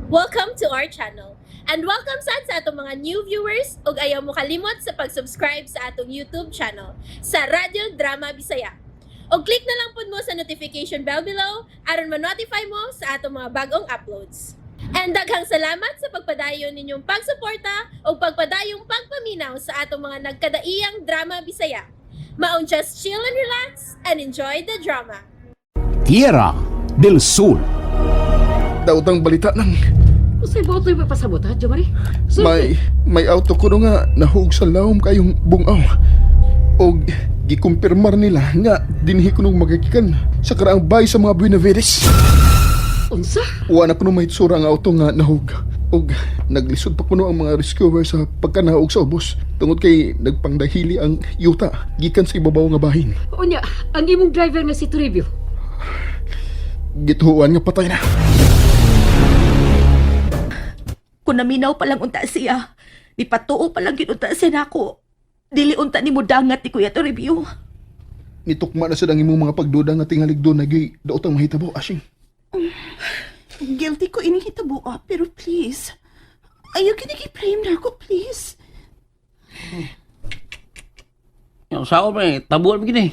Welcome to our channel. And welcome sa atong mga new viewers ug ayaw mo kalimot sa pag-subscribe sa atong YouTube channel sa Radio Drama Bisaya. O click na lang pud mo sa notification bell below aron ma-notify mo sa atong mga bagong uploads. And daghang salamat sa pagpadayon ninyong pagsuporta o pagpadayong pagpaminaw sa atong mga nagkadaiyang Drama Bisaya. Maong just chill and relax and enjoy the drama. Tierra del Sur. Daotang balita nang Usay botoy ba pasabot ha, Jomari? may auto ko no nga nahug sa lawom kayong bungaw. Og gikumpirmar nila nga dinhi ko nung magagikan sa karaang bay sa mga Buenavides. Unsa? Wala ko nung mahitsura ang auto nga nahug. Og naglisod pa kuno ang mga rescuer sa pagkanahog sa ubos tungod kay nagpangdahili ang yuta gikan sa ibabaw nga bahin. Unya, ang imong driver nga si Toribio. Gituhuan nga patay na. Kung naminaw pa lang unta siya, ni patuo pa lang ginunta siya nako. Dili unta ni mo dangat ni Kuya Toribio. Nitukma na sa dang imong mga pagduda nga tingalig doon nagay daotang mahitabo asing. Guilty ko ining hitabo pero please. Ayaw kiniki-frame na ako, please. Yung sao ba eh, tabuan begini.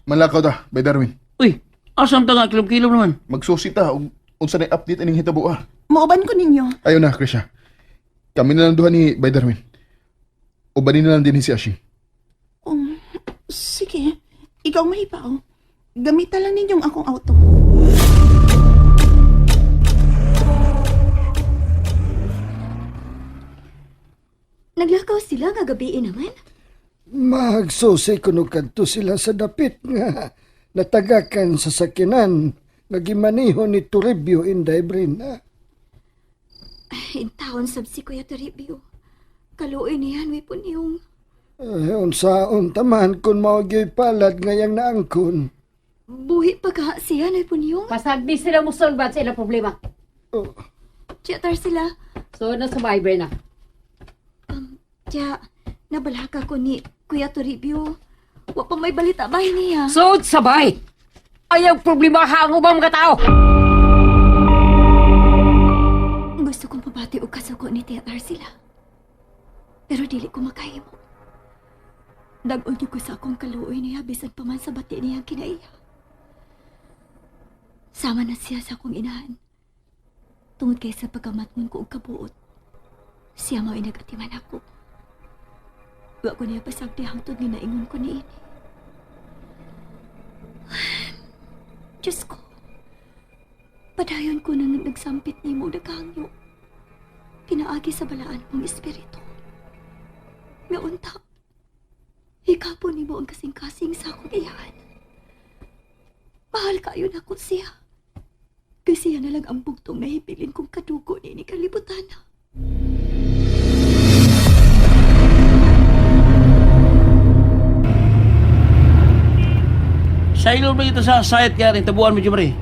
Malakaw ta, by Darwin. Uy, asam ta nga kilom-kilom naman. Magsusita og unsa na update ining hitabo Mauban ko ninyo. Ayaw na, Krisha. Kami na lang duha ni Bay Darwin. Ubanin na lang din si Ashing. Sige, ikaw mahipaw. Gamitan lang ninyong akong auto. Naglakaw sila nga gabiin naman? Magsusi kuno kadto sila sa dapit nga natagakan sa sakinan nagimaniho ni Toribio Inday Brina. In taon sab si Kuya Toribio. Kaluoy niyan, may puniyong. Unsaon taman kun maugyo'y palad ngayang naangkon. Buhi pa ka siya, may puniyong. Pasagdi sila mo solbat sa ilang problema. Tiyatar sila. So, nasa Viber na. Tiya, nabalaka ko ni Kuya Toribio. Wa pa may balita ba niya? So, sabay! Ayaw problema hango ba mga tao? Gusto kong pabati o kasuko ni Tiyatar sila. Pero dili ko makahimo. Dagon niyo ko sa akong kaluoy niya bisan pa man sa bati niya kinaiya. Sama na siya sa akong inahan. Tungod kay sa pagkamatngon ko og kabuot. Siya mao inagatiman ako. Wa ko niya pasagdi hangtod nga naingon ko niini. Diyos ko. Padayon ko na nagsampit ni mo nagkahangyo. Pinaagi sa balaan mong espiritu. Nga unta. Hikapon ni mo ang kasing-kasing sa akong iyan. Mahal kayo na ko siya. Kasi yan na lang ang bugtong na hipilin kong kadugo ni kalibutan. Sa ilong ba ito sa site kaya rin tabuan mo, Jomari?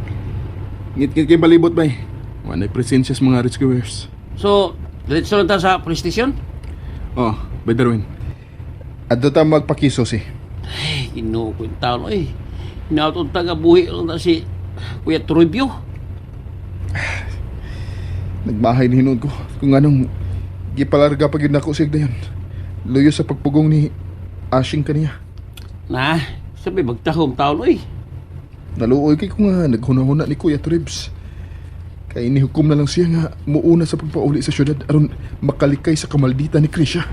Ngit-ngit kay balibot bay. Wanay presensya sa mga rescuers. So, diretso lang ta sa police station? Oh, Bay Darwin. Adto ta magpakiso si. Ay, ginoo ko yung tao, eh. Hinautong taga buhi lang ta si Kuya Toribio. Nagmahay ni hinuod ko kung anong gipalarga pag yun ako sigdayon. Luyo sa pagpugong ni Ashing kaniya. Na, sabi magtahong tao, eh. Naluoy kay ko nga naghuna-huna ni Kuya Tribs. Kaya inihukom na lang siya nga muuna sa pagpauli sa syudad aron makalikay sa kamaldita ni Krisha.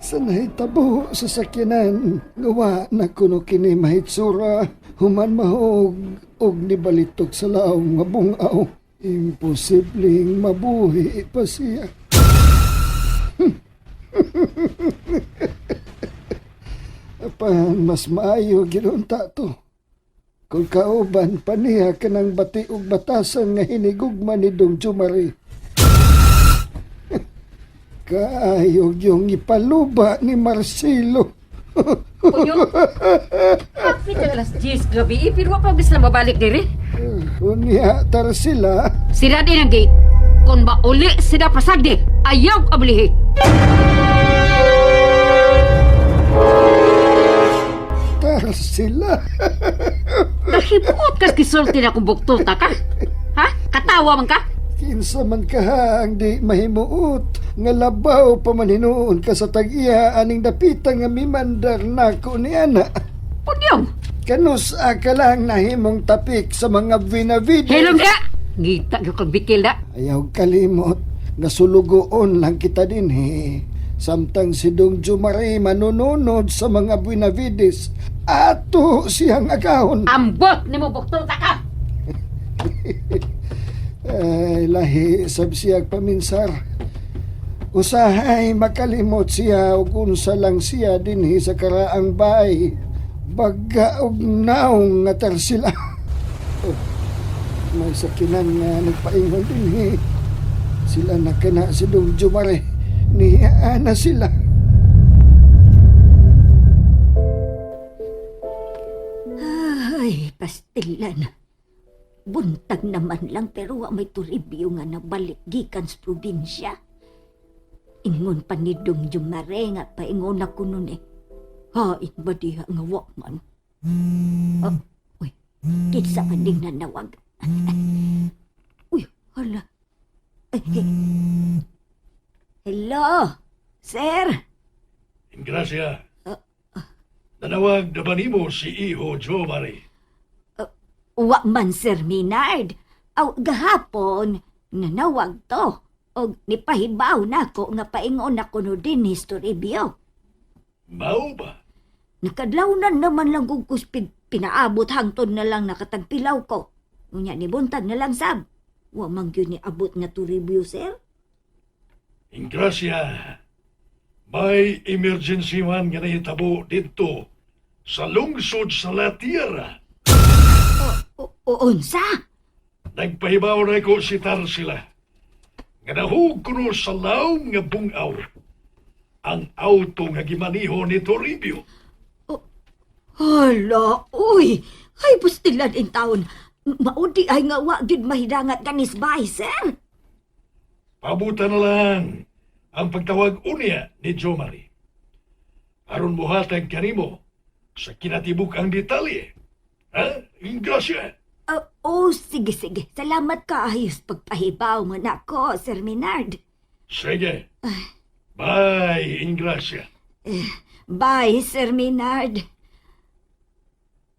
Sa nahitabo sa sakinan gawa na kuno kini mahitsura human mahog og nibalitok sa laom nga bungaw. Imposibleng mabuhi pa siya. Apan mas maayo ginunta to. Kung kauban pa niya kanang bati ug batasan nga hinigugma ni Dong Jomari. Kaayog yung ipaluba ni Marcelo. Kunyo? Kapit ang alas 10 gabi, pero wa pa bis na mabalik diri. Unya tar sila. Sira din ang gate. Kung mauli sila pasagdi, ayaw ablihi. sila. Nahibuot ka kisulti na kung buktuta ka. Ha? Katawa man ka? Kinsa man ka ang di mahimuot nga labaw pa man hinuon ka sa tag-iya aning dapita nga mimandar nako ni ana. Punyong! Kanus ka lang nahimong tapik sa mga vinavides. Helong ka! Ngita ka kang bikil na. Ayaw kalimot nga sulugoon lang kita din Samtang si Dong Jumare manununod sa mga Buenavides, ato siyang agahon. Ambot ni mo buktuta ka! Ay, lahi sab siyag paminsar. Usahay makalimot siya ug unsa lang siya dinhi sa karaang bahay. Baga og naong nga sila. Oh, may sakinan nga nagpaingon dinhi. Sila na kana si Dong Jumare. Niya na sila. Ay, pastilan. Buntag naman lang pero wa may turibyo nga nabalik gikan sa probinsya. Ingon pa ni Dong Jumare nga paingon ako nun Hain ba diha nga wa man? Oh, uy, kinsa man ding nanawag. Uy, hala. Hello, sir. Ingrasya. Nanawag na ba nimo si Iho Jomare? Wa man, Sir Minard. Aw, gahapon, nanawag to. O nipahibaw na ko nga paingon ako no din historibyo. Mao ba? Nakadlawnan naman lang kung kuspid pinaabot hangtod na lang nakatagpilaw ko. Ngunya ni buntag na lang sab. Wa man gyud ni abot nga turibyo, sir. Ingrasya. May emergency man nga nahitabo dito sa lungsod sa La Tierra. Unsa? Nagpahibaw na ko si Tarsila. Nga nahug kuno sa lawom nga bungaw. Ang auto nga gimaniho ni Toribio. Hala, uy! Ay, pustilan in taon. Maudi ay nga wa gyud mahidangat kanis bay, sir. Pabuta na lang ang pagtawag unya ni Jomari. Aron buhatag kanimo sa kinatibuk ang detalye. Ha? Ingrasya. Sige. Salamat ka ayos pagpahibaw mo na ko, Sir Minard. Sige. Bye, Ingrasya. Bye, Sir Minard.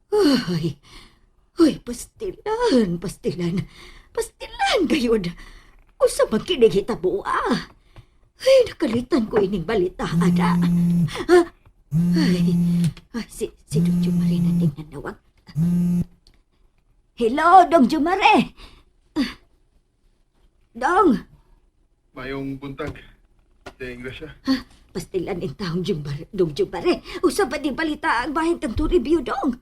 Uy, pastilan. Pastilan kayo. Usa magkinigita buwa. Ay, nakalitan ko ining balita, ada. Si Dong Jumare na din nanawag. Hello, Dong Jumare. Dong. Mayong buntag. Ingrasya. Pastilan in taong Dong Jumare. Usa ba di balita ang bahin kang turibyo, Dong?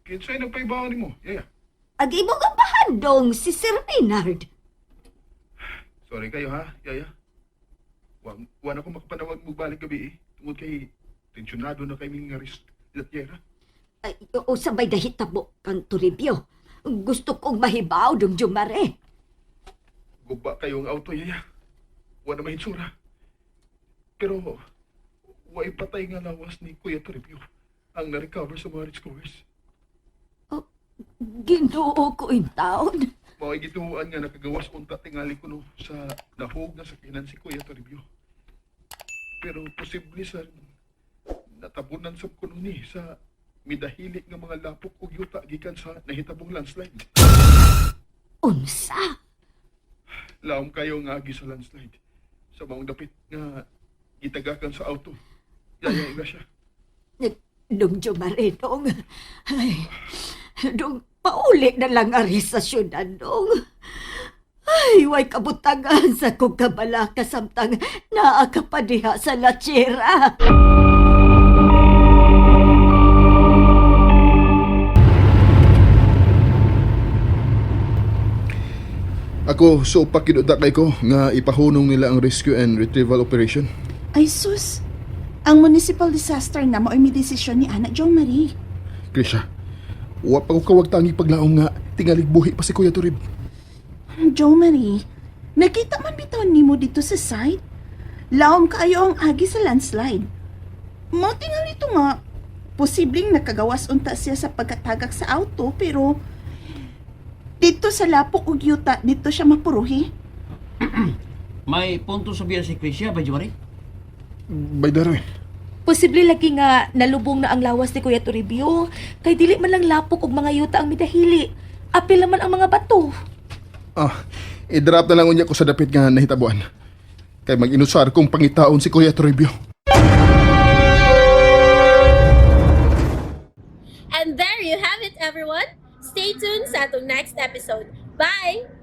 Kinsay nagpaibawan nimo? Yaya. Agi mo gabahan, Dong, si Sir Maynard. Sorry kayo ha, Yaya. Wan ako makapanawag mo balik gabi tungod kay tensyonado na kay mga La Tierra. Ay, usa ba'y dahitabo kang turibyo? Gusto kong mahibaw, Dong Jumare. Guba kayong auto, Yaya. Wan na mahitsura. Pero, way patay nga lawas ni Kuya Toribio ang na-recover sa mga scores. Ginoo ko in taon. Maway gituan nga nakagawas unta tingali kuno sa nahog na sakinan si Kuya Toribio. Pero posible sa natabunan sa kuno ni sa midahili nga mga lapok ug yuta gikan sa nahitabong landslide. Unsa? Laom kayo nga agi sa landslide. Sa maong dapit nga gitagakan sa auto. Yaya Ingrasya. Dong Jumare, Dong. Ay, Dong, paulit na lang ari sa syudad, Dong. Ay, way kabutagan sa kong kabalaka samtang naakapadiha sa La Tierra. Ako, so pakidudakay ko nga ipahunong nila ang rescue and retrieval operation. Ay sus, ang municipal disaster na mo ay may desisyon ni Anak Jong Marie. Krisha, wa pa ko kawagtangi paglaom nga tingalig buhi pa si Kuya Torib. Jong Marie, nakita man bitaw nimo dito sa site. Laom kayo ang agi sa landslide. Matingal ito nga, posibleng nakagawas unta siya sa pagkatagak sa auto pero dito sa lapok ug yuta dito siya mapuruhi. May punto sabihan si Krisya, ba, Jumari? Baydaroy. Posible lagi nga nalubong na ang lawas ni Kuya Toribio kay dili man lang lapok ug mga yuta ang midahili. Apil naman ang mga bato. I-drop na lang unya ko sa dapit nga nahitabuan. Kay mag-inusar kong pangitaon si Kuya Toribio. And there you have it, everyone. Stay tuned sa atong next episode. Bye!